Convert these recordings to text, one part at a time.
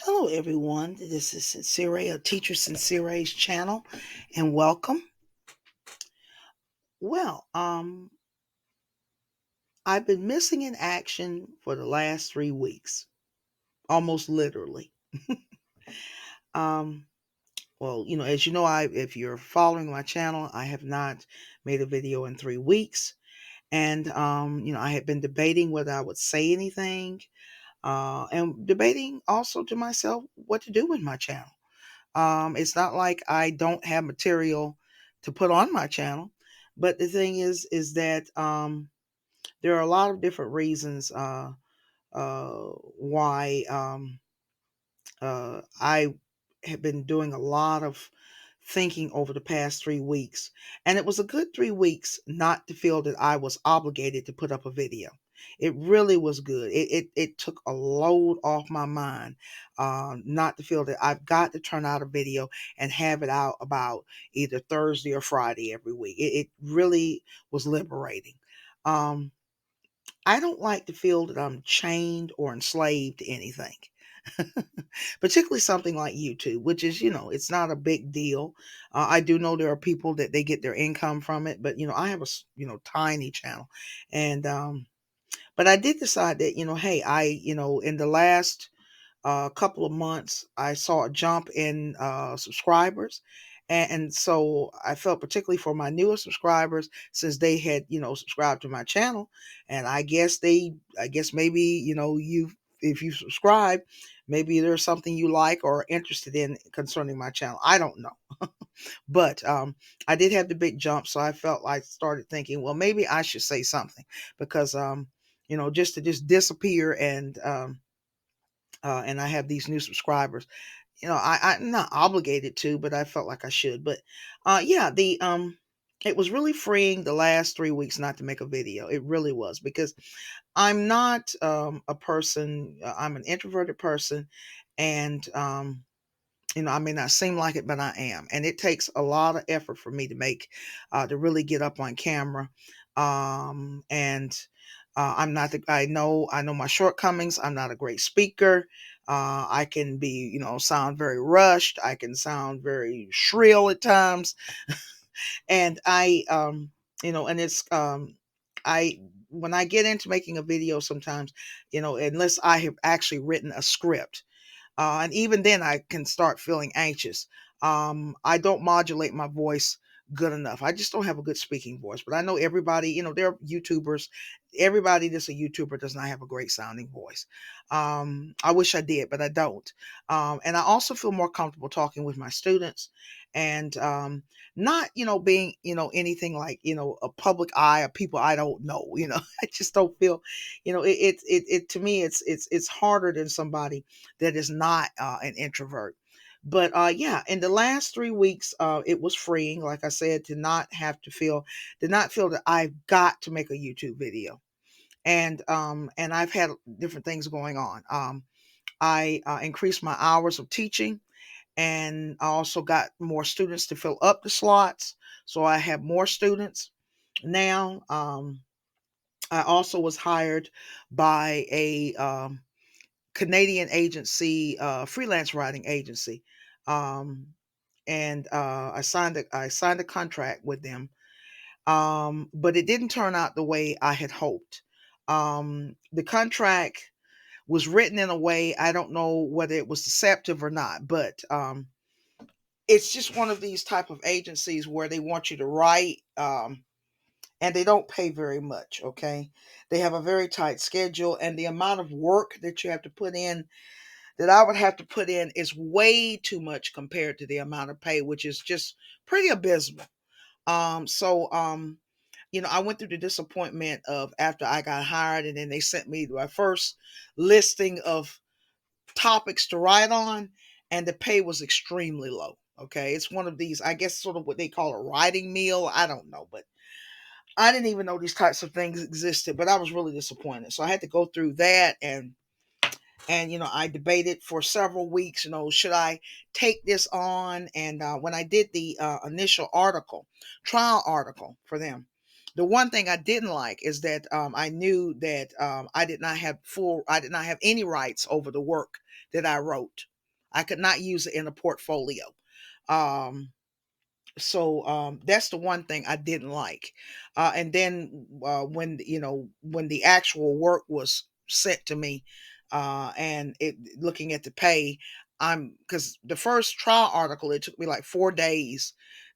Hello, everyone. This is Sincere, a Teacher Sincere's channel, and welcome. Well, I've been missing in action for the last 3 weeks, almost literally. um, well, as you know, if you're following my channel, I have not made a video in 3 weeks, and I had been debating whether I would say anything, and debating also to myself what to do with my channel. It's not like I don't have material to put on my channel, but the thing is that there are a lot of different reasons why I have been doing a lot of thinking over the past 3 weeks, and it was a good 3 weeks not to feel that I was obligated to put up a video. It really was good. It took a load off my mind, not to feel that I've got to turn out a video and have it out about either Thursday or Friday every week. It really was liberating. Um, I don't like to feel that I'm chained or enslaved to anything. Particularly something like YouTube, which is, it's not a big deal. I do know there are people that they get their income from it, but I have tiny channel, and but I did decide that, hey, in the last couple of months, I saw a jump in subscribers. And so I felt particularly for my newer subscribers, since they had, subscribed to my channel. And I guess maybe, if you subscribe, maybe there's something you like or are interested in concerning my channel. I don't know. But I did have the big jump. So I felt like started thinking, well, maybe I should say something because, just to just disappear and I have these new subscribers. I'm not obligated to, but I felt like I should. But yeah, the it was really freeing the last 3 weeks not to make a video. It really was because I'm not a person. I'm an introverted person, and I may not seem like it, but I am, and it takes a lot of effort for me to make to really get up on camera. And I'm not the, I know my shortcomings. I'm not a great speaker. I can be, sound very rushed. I can sound very shrill at times. And and it's, I, when I get into making a video sometimes, unless I have actually written a script, and even then, I can start feeling anxious. I don't modulate my voice good enough. I just don't have a good speaking voice. But I know everybody, there are YouTubers. Everybody that's a YouTuber does not have a great sounding voice. I wish I did, but I don't. And I also feel more comfortable talking with my students and not, being, anything like, a public eye of people I don't know. I just don't feel, to me, it's harder than somebody that is not an introvert. But yeah, in the last 3 weeks, it was freeing, like I said, to not have to feel, to not feel that I've got to make a YouTube video. And I've had different things going on. I increased my hours of teaching, and I also got more students to fill up the slots, so I have more students now. I also was hired by a Canadian agency, freelance writing agency. Um, and I signed a contract with them. But it didn't turn out the way I had hoped. The contract was written in a way, I don't know whether it was deceptive or not, but it's just one of these type of agencies where they want you to write, and they don't pay very much. Okay, they have a very tight schedule, and the amount of work that you have to put in, that I would have to put in, is way too much compared to the amount of pay, which is just pretty abysmal. I went through the disappointment of, after I got hired, and then they sent me my first listing of topics to write on, and the pay was extremely low. Okay, it's one of these, I guess, sort of what they call a writing meal. I don't know, but I didn't even know these types of things existed. But I was really disappointed, so I had to go through that, and I debated for several weeks, should I take this on? And when I did the initial trial article for them, the one thing I didn't like is that I knew that I did not have any rights over the work that I wrote. I could not use it in a portfolio. Um, so that's the one thing I didn't like. And then when when the actual work was sent to me, and it looking at the pay, I'm because the first trial article, it took me like 4 days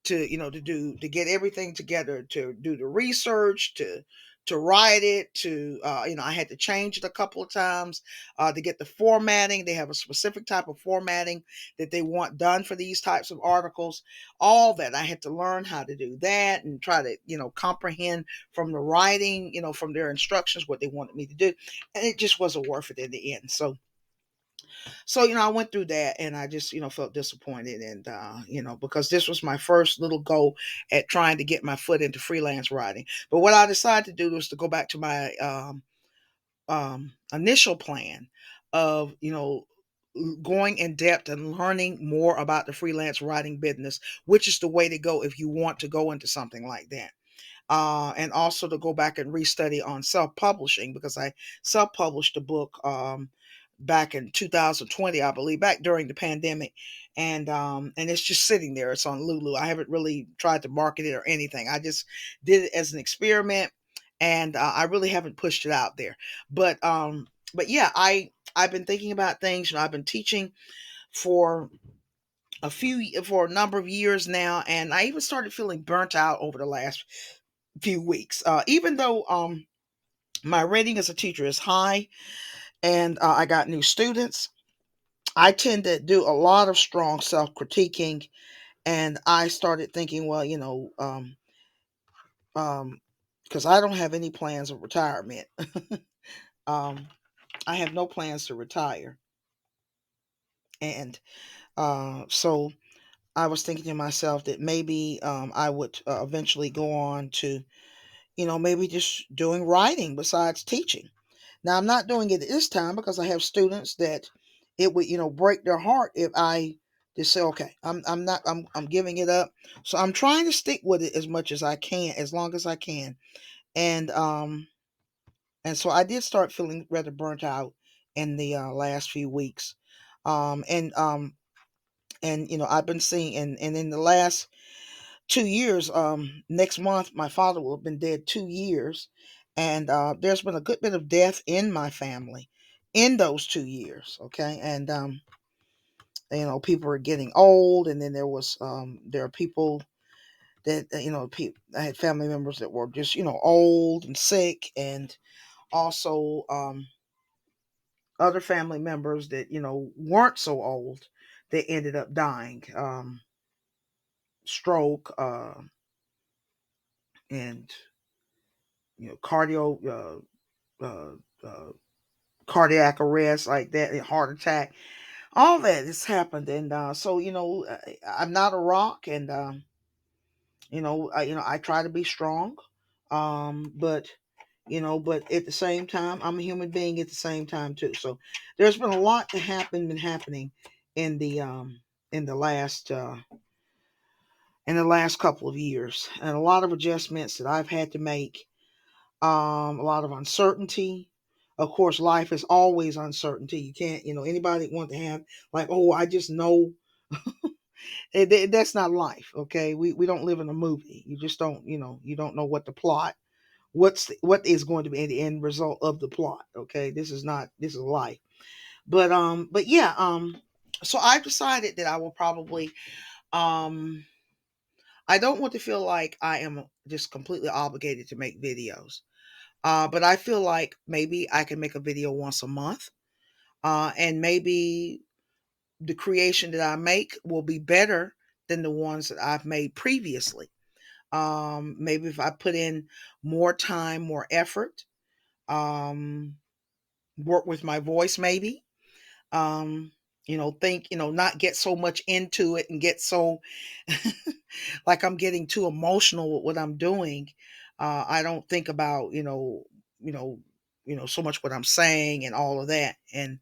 to to get everything together, to do the research, to write it, to I had to change it a couple of times to get the formatting. They have a specific type of formatting that they want done for these types of articles. All that I had to learn how to do that and try to comprehend from the writing, from their instructions, what they wanted me to do, and it just wasn't worth it in the end. So I went through that, and I just felt disappointed, and because this was my first little go at trying to get my foot into freelance writing. But what I decided to do was to go back to my initial plan of going in depth and learning more about the freelance writing business, which is the way to go if you want to go into something like that. And also to go back and restudy on self-publishing, because I self-published a book back in 2020, I believe, back during the pandemic, and it's just sitting there. It's on Lulu. I haven't really tried to market it or anything. I just did it as an experiment, and I really haven't pushed it out there. But yeah, I've been thinking about things. I've been teaching for for a number of years now, and I even started feeling burnt out over the last few weeks. Even though my rating as a teacher is high, and I got new students, I tend to do a lot of strong self critiquing, and I started thinking, well, because I don't have any plans of retirement. um, I have no plans to retire, and so I was thinking to myself that maybe I would eventually go on to, maybe just doing writing besides teaching. Now, I'm not doing it this time because I have students that it would, break their heart if I just say, okay, I'm not, I'm giving it up. So I'm trying to stick with it as much as I can, as long as I can. And, um, and so I did start feeling rather burnt out in the last few weeks. Um, and, um, and I've been seeing, and in the last 2 years, next month, my father will have been dead 2 years. And there's been a good bit of death in my family in those 2 years. Okay. And, people are getting old. And then there are people that, I had family members that were just, old and sick. And also other family members that, weren't so old, they ended up dying. Stroke, and, cardio, uh, uh, cardiac arrest, like that, and heart attack. All that has happened, and so I'm not a rock, and I try to be strong, but but at the same time, I'm a human being at the same time too. So there's been a lot to been happening in in the last uh, in the last couple of years, and a lot of adjustments that I've had to make. A lot of uncertainty. Of course, life is always uncertainty. You can't, anybody want to have like, oh, I just know. That's not life. Okay, we don't live in a movie. You just don't, you don't know what the plot, what is going to be the end result of the plot. Okay, this is life. But yeah, so I've decided that I will probably, um, I don't want to feel like I am just completely obligated to make videos. But I feel like maybe I can make a video once a month. And maybe the creation that I make will be better than the ones that I've made previously. Maybe if I put in more time, more effort, um, work with my voice, maybe. Um, think, not get so much into it and get so like I'm getting too emotional with what I'm doing. I don't think about, you know, so much what I'm saying and all of that. And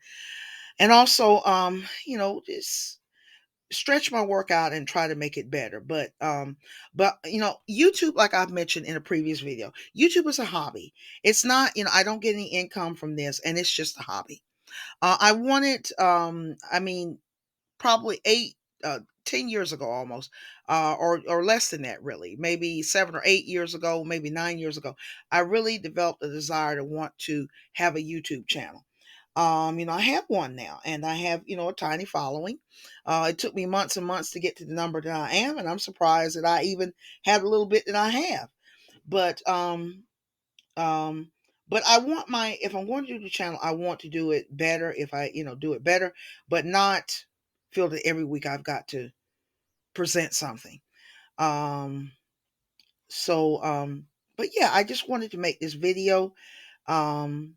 also, just stretch my work out and try to make it better. But YouTube, like I've mentioned in a previous video, YouTube is a hobby. It's not, I don't get any income from this, and it's just a hobby. I wanted, I mean, probably 10 years ago almost, or less than that, really, maybe 7 or 8 years ago, maybe 9 years ago, I really developed a desire to want to have a YouTube channel. I have one now, and I have, a tiny following. It took me months and months to get to the number that I am, and I'm surprised that I even have a little bit that I have. But um, but I want if I'm going to do the channel, I want to do it better. If I, do it better, but not feel that every week I've got to present something. Um, but yeah, I just wanted to make this video. Um,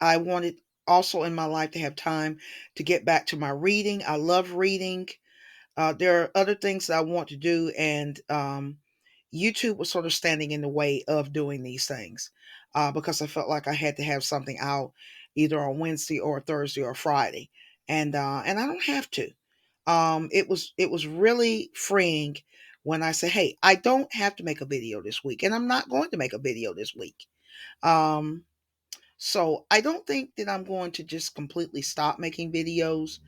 I wanted also in my life to have time to get back to my reading. I love reading. There are other things that I want to do, and YouTube was sort of standing in the way of doing these things because I felt like I had to have something out either on Wednesday or Thursday or Friday, and I don't have to. It was really freeing when I say, "Hey, I don't have to make a video this week, and I'm not going to make a video this week." Um, so I don't think that I'm going to just completely stop making videos,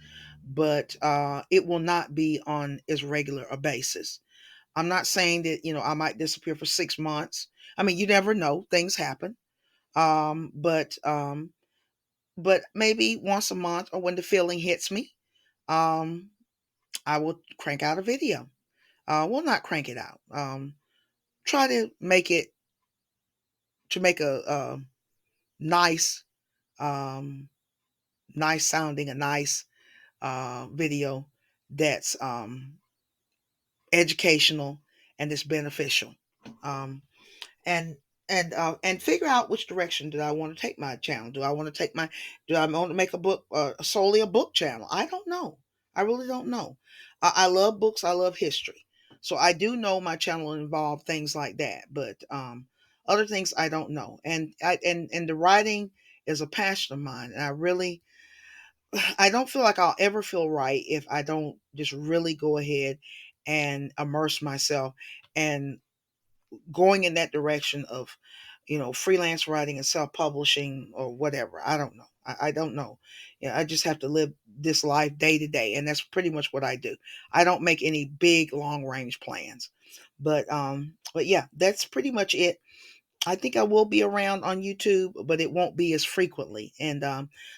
but it will not be on as regular a basis. I'm not saying that, I might disappear for 6 months. I mean, you never know. Things happen. But maybe once a month or when the feeling hits me, um, I will crank out a video. Well, not crank it out. Try to make a nice, um, nice sounding, a nice video that's educational and it's beneficial. Um, and and figure out which direction do I want to take my channel. Do I want to make a book, solely a book channel? I don't know. I really don't know. I love books. I love history. So I do know my channel will involve things like that, but other things I don't know. And the writing is a passion of mine, and I don't feel like I'll ever feel right if I don't just really go ahead and immerse myself and going in that direction of, freelance writing and self-publishing or whatever. I don't know. I don't know. I just have to live this life day to day, and that's pretty much what I do. I don't make any big long range plans, but yeah, that's pretty much it. I think I will be around on YouTube, but it won't be as frequently. And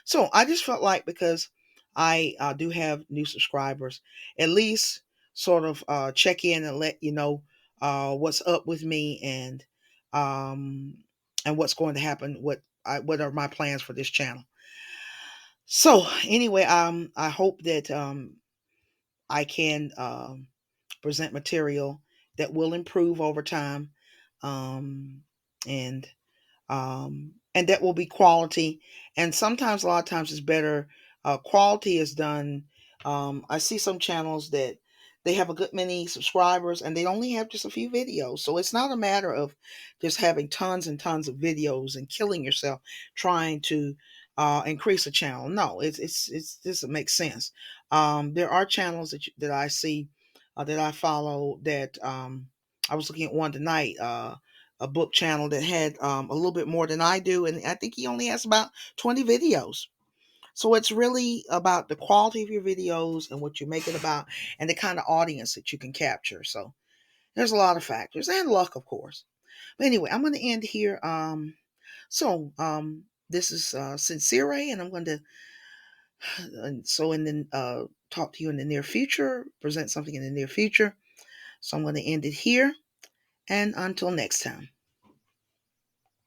so I just felt like, because I do have new subscribers, at least sort of check in and let you know what's up with me, and what's going to happen. What are my plans for this channel? So anyway, I hope that I can present material that will improve over time, um, and and that will be quality. And sometimes, a lot of times, it's better. Quality is done. I see some channels that they have a good many subscribers and they only have just a few videos. So it's not a matter of just having tons and tons of videos and killing yourself trying to increase a channel. No, it's doesn't make sense. There are channels that I see, that I follow, that I was looking at one tonight. A book channel that had a little bit more than I do, and I think he only has about 20 videos. So it's really about the quality of your videos and what you make it about, and the kind of audience that you can capture. So there's a lot of factors, and luck, of course. But anyway, I'm going to end here. This is Sincere, and I'm going to and then talk to you in the near future, present something in the near future. So I'm going to end it here, and until next time.